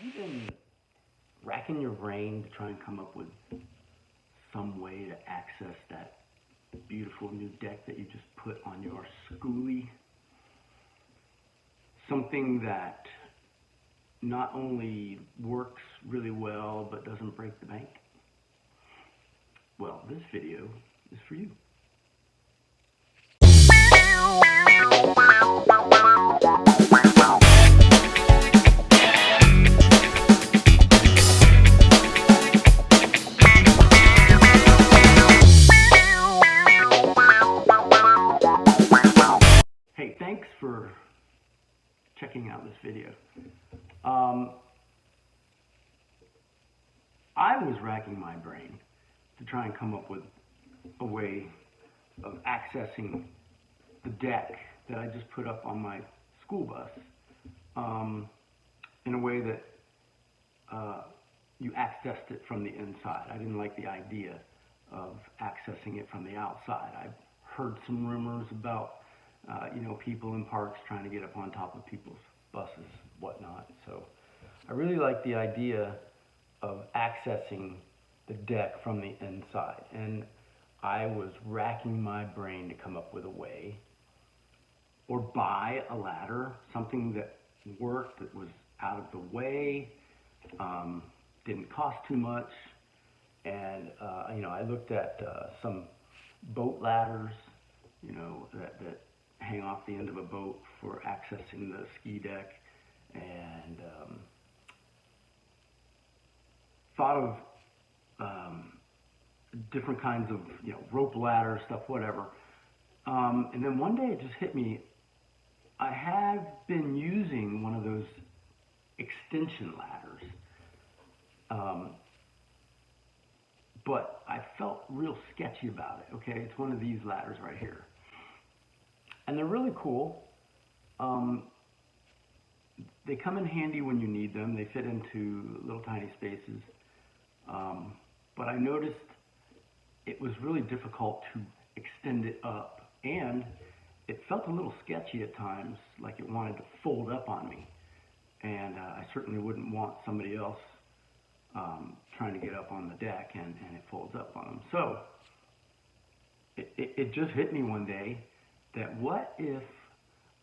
you been racking your brain to try and come up with some way to access that beautiful new deck that you just put on your Skoolie? Something that not only works really well but doesn't break the bank? Well, this video is for you. Hey, thanks for checking out this video. I was racking my brain to try and come up with a way of accessing the deck that I just put up on my school bus in a way that you accessed it from the inside. I didn't like the idea of accessing it from the outside. I've heard some rumors about people in parks trying to get up on top of people's buses, whatnot. So I really like the idea of accessing the deck from the inside. And I was racking my brain to come up with a way, or buy a ladder, something that worked, that was out of the way, didn't cost too much. And I looked at some boat ladders, that hang off the end of a boat for accessing the ski deck, and thought of different kinds of rope ladder stuff, whatever. And then one day it just hit me. I have been using one of those extension ladders, but I felt real sketchy about it. Okay, it's one of these ladders right here, and they're really cool. They come in handy when you need them. They fit into little tiny spaces, but I noticed it was really difficult to extend it up, and it felt a little sketchy at times, like it wanted to fold up on me, and I certainly wouldn't want somebody else trying to get up on the deck and it folds up on them. So it just hit me one day that what if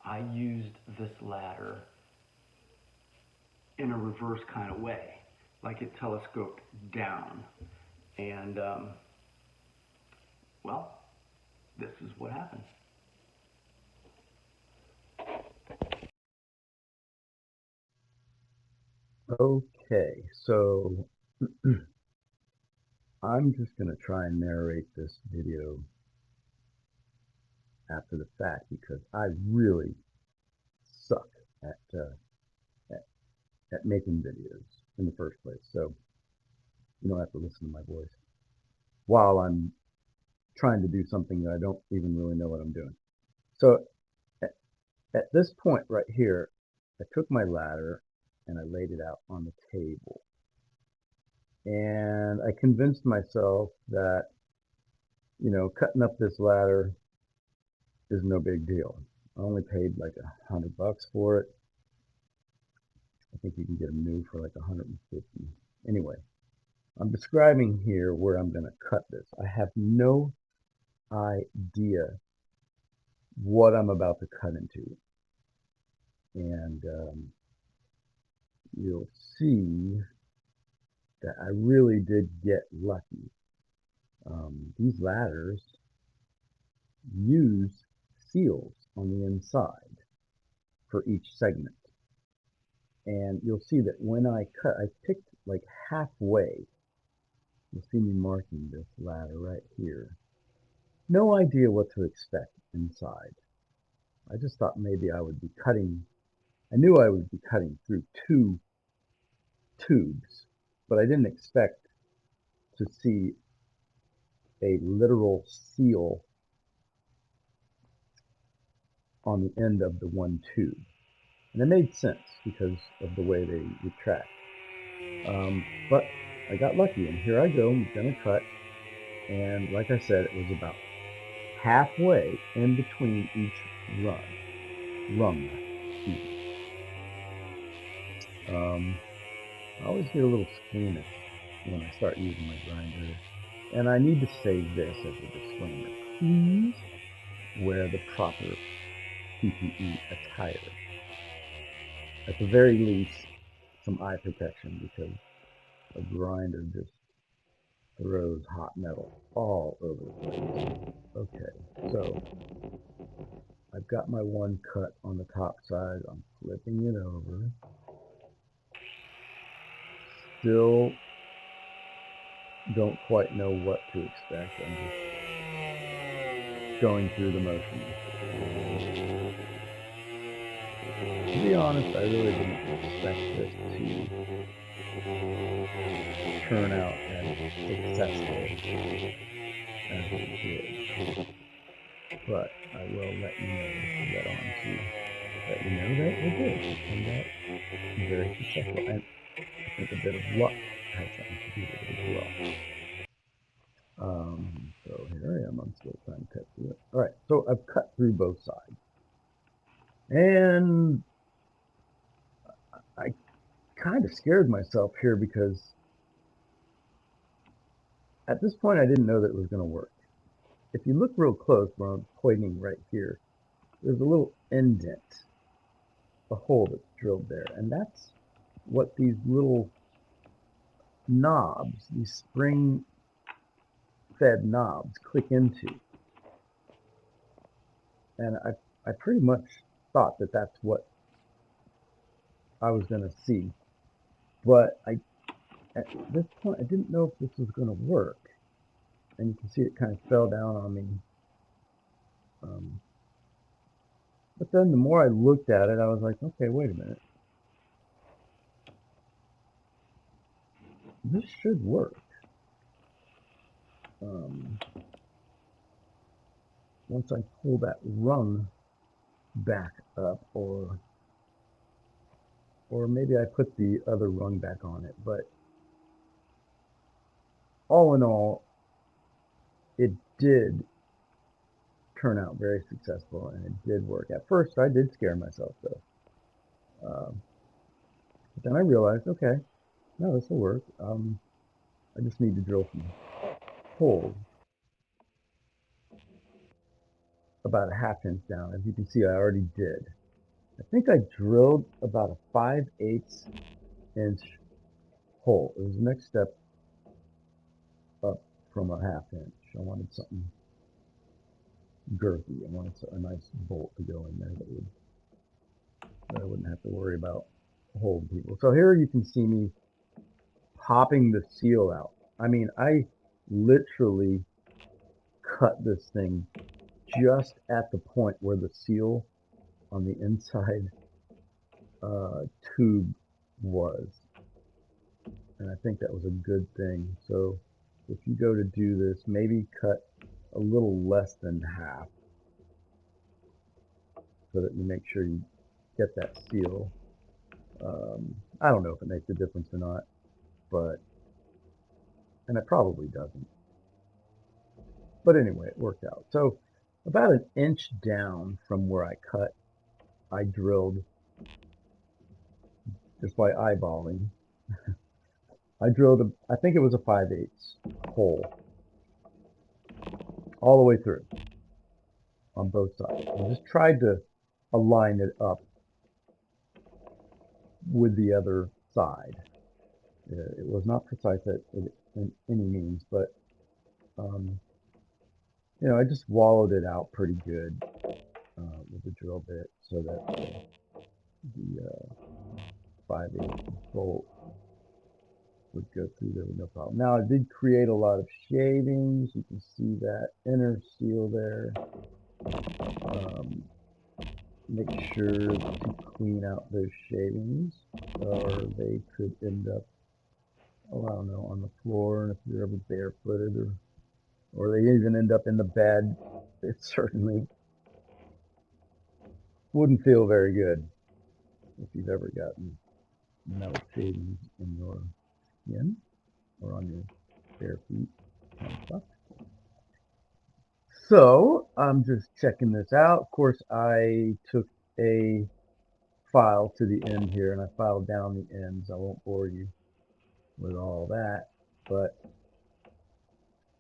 I used this ladder in a reverse kind of way, like it telescoped down, and well, this is what happened. Okay, so I'm just going to try and narrate this video after the fact because I really suck at, at, at making videos in the first place. So you don't have to listen to my voice while I'm trying to do something that I don't even really know what I'm doing. So at, at this point right here, I took my ladder and I laid it out on the table. And I convinced myself that, cutting up this ladder is no big deal. I only paid like $100 for it. I think you can get them new for like 150. Anyway, I'm describing here where I'm going to cut this. I have no idea what I'm about to cut into. And you'll see that I really did get lucky. These ladders use seals on the inside for each segment. And you'll see that when I cut, I picked like halfway. You'll see me marking this ladder right here. No idea what to expect inside. I just thought maybe I would be cutting, I knew I would be cutting through two tubes, but I didn't expect to see a literal seal on the end of the one tube. And it made sense because of the way they retract. But I got lucky, and here I go. I'm going to cut. And like I said, it was about halfway in between each rung. Excuse me. I always get a little squeamish when I start using my grinder. And I need to say this as a disclaimer. Please wear the proper PPE attire. At the very least, some eye protection, because a grinder just throws hot metal all over the place. Okay, so I've got my one cut on the top side. I'm flipping it over. Still don't quite know what to expect. I'm just going through the motions. To be honest, I really didn't expect this to turn out as successful as it did. But I will let you know, let on to let you know that it did. It turned out very successful. And I think a bit of luck has something to do with it as well. So here I am. I'm still trying to cut through it. All right, so I've cut through both sides. And I kind of scared myself here because at this point I didn't know that it was going to work. If you look real close, where I'm pointing right here, there's a little indent, a hole that's drilled there. And that's what these little knobs, these spring fed knobs, click into. And I pretty much thought that that's what I was going to see. But at this point, I didn't know if this was going to work. And you can see it kind of fell down on me. But then the more I looked at it, I was like, okay, wait a minute. This should work. Once I pull that rung back up, or maybe I put the other rung back on it, but all in all, it did turn out very successful, and it did work. At first, I did scare myself, though. But then I realized, okay, no, this will work. I just need to drill some holes about a 1/2 inch down. As you can see, I already did. I think I drilled about a 5/8 inch hole. It was the next step up from a 1/2 inch. I wanted something girthy. I wanted a nice bolt to go in there that I wouldn't have to worry about holding people. So here you can see me popping the seal out. I mean, I literally cut this thing just at the point where the seal on the inside tube was. And I think that was a good thing. So if you go to do this, maybe cut a little less than half so that you make sure you get that seal. I don't know if it makes a difference or not, and it probably doesn't. But anyway, it worked out. So about 1 inch down from where I cut, I drilled, just by eyeballing, I drilled, I think it was a 5/8 hole all the way through on both sides. I just tried to align it up with the other side. It was not precise in any means, but I just wallowed it out pretty good with the drill bit so that the 5/8 bolt would go through there with no problem. Now I did create a lot of shavings. You can see that inner seal there. Make sure to clean out those shavings, or they could end up, oh, I don't know, on the floor, and if you're ever barefooted, or they even end up in the bed. It certainly wouldn't feel very good if you've ever gotten metal shavings in your skin or on your bare feet and stuff. So I'm just checking this out. Of course, I took a file to the end here, and I filed down the ends. I won't bore you with all that. But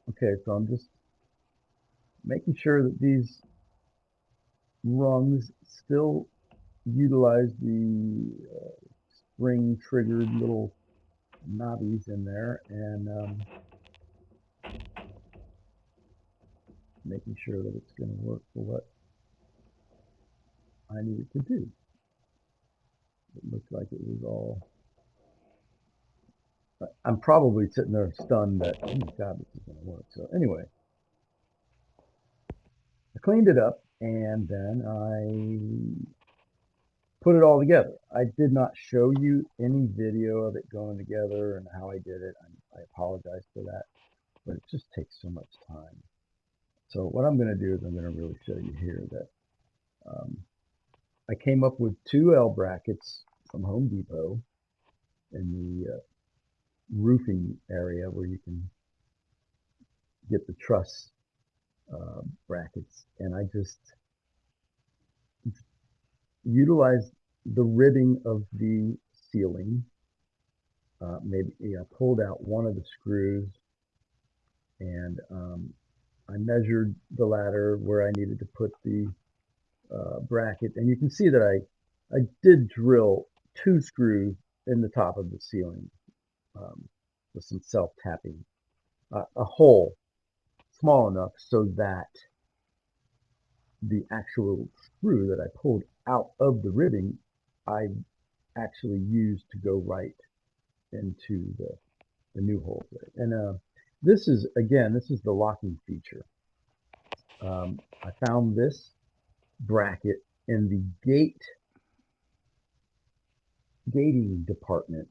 okay, so I'm just making sure that these rungs still utilize the spring triggered little knobbies in there, and making sure that it's going to work for what I need it to do. It looked like it was all. I'm probably sitting there stunned that, oh my God, this is going to work. So anyway, I cleaned it up and then I put it all together. I did not show you any video of it going together and how I did it. I apologize for that, but it just takes so much time. So what I'm going to do is I'm going to really show you here that I came up with 2 L brackets from Home Depot in the roofing area where you can get the truss brackets, and I just utilized the ribbing of the ceiling. Maybe I pulled out one of the screws, and I measured the ladder where I needed to put the bracket, and you can see that I did drill 2 screws in the top of the ceiling with some self-tapping, a hole small enough so that the actual screw that I pulled out of the ribbing, I actually used to go right into the new hole there. And this is, again, this is the locking feature. I found this bracket in the gating department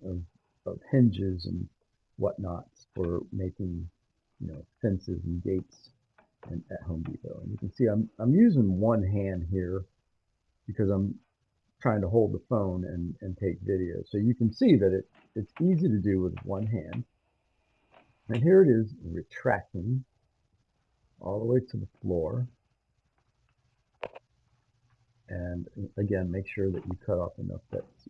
of hinges and whatnots for making, fences and gates at Home Depot. And you can see I'm using one hand here because I'm trying to hold the phone and take video. So you can see that it's easy to do with one hand. And here it is retracting all the way to the floor. And again, make sure that you cut off enough that's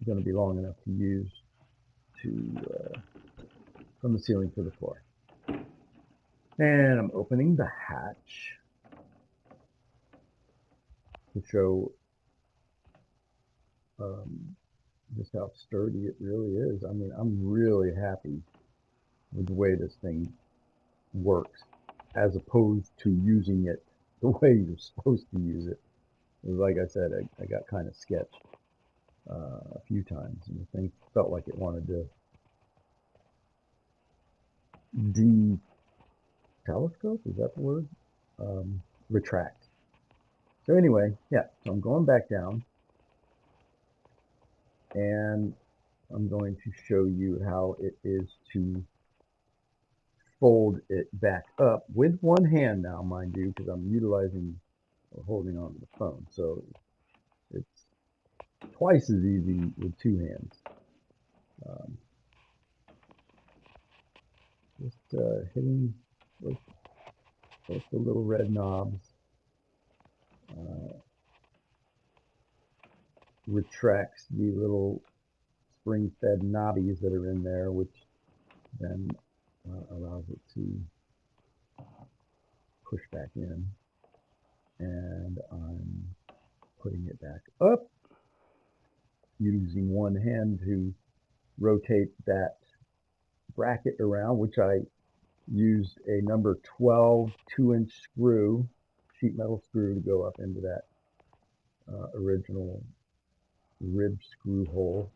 going to be long enough to use from the ceiling to the floor. And I'm opening the hatch to show just how sturdy it really is. I mean, I'm really happy with the way this thing works, as opposed to using it the way you're supposed to use it. Like I said, I got kind of sketched a few times, and the thing felt like it wanted to telescope, is that the word? Retract. So anyway, yeah, so I'm going back down, and I'm going to show you how it is to fold it back up with one hand now, mind you, because I'm utilizing or holding on to the phone. So it's twice as easy with 2 hands. Just hitting both the little red knobs. Retracts the little spring-fed knobbies that are in there, which then allows it to push back in. And I'm putting it back up, using one hand to rotate that bracket around, which I used a number 12 2-inch screw, sheet metal screw, to go up into that original rib screw hole.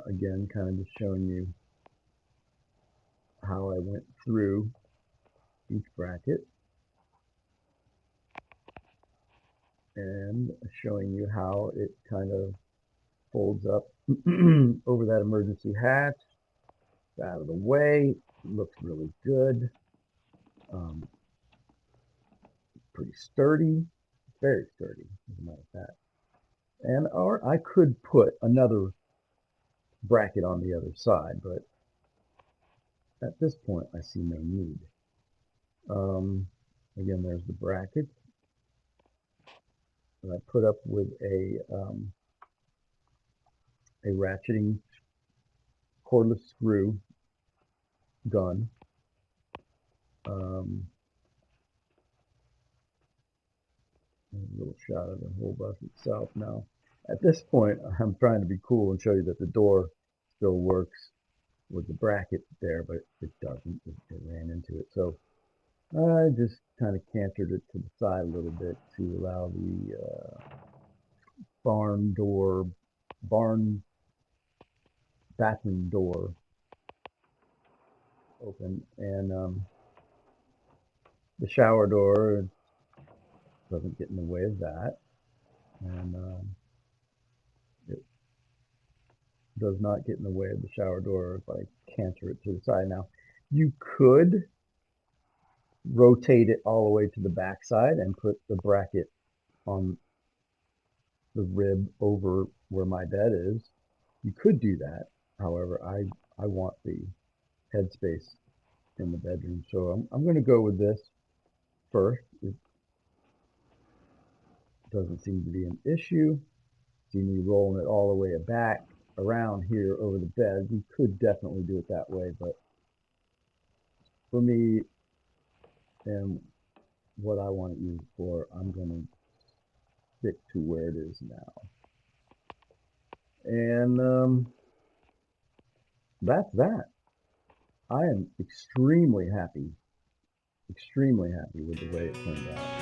Again, kind of just showing you how I went through each bracket and showing you how it kind of folds up over that emergency hatch. It's out of the way. It looks really good. Pretty sturdy, very sturdy, as a matter of fact. And or I could put another bracket on the other side, but at this point I see no need. Again, there's the bracket that I put up with a a ratcheting cordless screw gun. A little shot of the whole bus itself. Now, at this point, I'm trying to be cool and show you that the door still works with the bracket there, but it doesn't. It ran into it. So I just kind of cantered it to the side a little bit to allow the barn bathroom door open, and the shower door doesn't get in the way of that, and it does not get in the way of the shower door if I canter it to the side. Now, you could rotate it all the way to the back side and put the bracket on the rib over where my bed is. You could do that. However, I want the headspace in the bedroom, so I'm going to go with this first. It doesn't seem to be an issue. See me rolling it all the way back around here over the bed. We could definitely do it that way, but for me and what I want to use it for, I'm going to stick to where it is now. And that's that. I am extremely happy with the way it turned out.